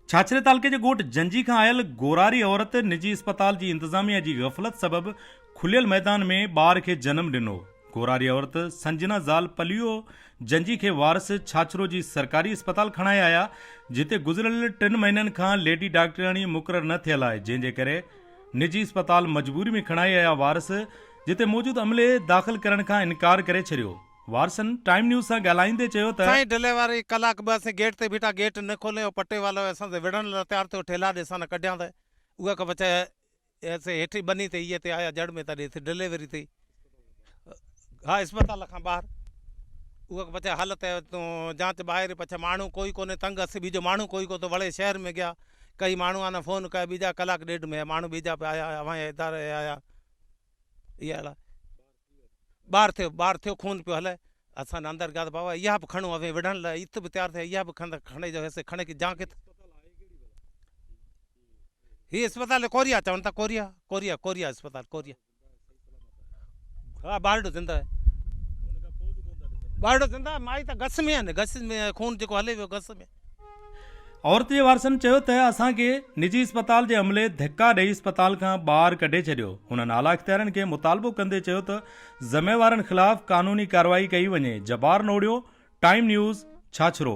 छाछरे तालके जे ॻोठ जंजी खां आयल गोरारी औरत निजी अस्पताल जी इंतजामिया जी गफ़लत सबब खुलियल मैदान में ॿार खे जनम ॾिनो। गोरारी औरत संजना ज़ाल पलियो जंजी खे वारस छाछरो जी सरकारी अस्पताल खणाए आया, जिते गुज़िरियल 3 महीननि खां लेडी डॉक्टराणी मुक़रर न थियल आहे, जंहिंजे करे निजी अस्पताल मजबूरी में खणाए आया वारस जिते मौजूद अमले दाख़िल करण खां इनकार करे छॾियो। वारसन टाइम न्यूज़ सां ॻाल्हाईंदे चयो त साईं डिलीवरी कलाक ॿ असीं गेट ते बीठा, गेट न खोले, पटे वालो असांखे विढ़ण लाइ तयारु थियो, ठेला ॾे असां कढियां त उहा का बचा ऐसे हेठी बनी ते इहे ते आया जड़ में तॾहिं थी डिलीवरी थी। हाँ अस्पताल खां ॿाहिरि उहा बचा हालत तूं जांच ॿाहिरि पछा माण्हू कोई कोन्हे, तंग असी बीजो माण्हू कोई को तो वड़े शहर में गया, कई माण्हू आना फ़ोन कया बीजा कलाक ॾेढ में माण्हू बीजा पे आया अवां इदारे आया। इहा ॿार थियो खून पियो हले, असां अंदरि गया बाबा इहा बि खणो अवे विढ़ण लाइ इत बि तयारु थिया, इहा बि खणे जो ऐसे खणे की जा किथे ही अस्पताल कोरिया चवनि था, कोरिया अस्पताल कोरिया। हाँ बारडो जिंदा है, बारडो जिंदा माई त गस में आहिनि, गस में खून जेको हले वियो गस में। औरत जे वारसनि चयो त असांखे निजी अस्पताल जे अमले धिका ॾेई अस्पताल खां ॿाहिरि कढे छॾियो। हुननि आला इख़्तियारनि खे मुतालबो कंदे चयो त ज़िम्मेवारनि ख़िलाफ़ कानूनी कार्रवाई कई वञे। जबार नोड़ियो, टाइम न्यूज़, छाछरो।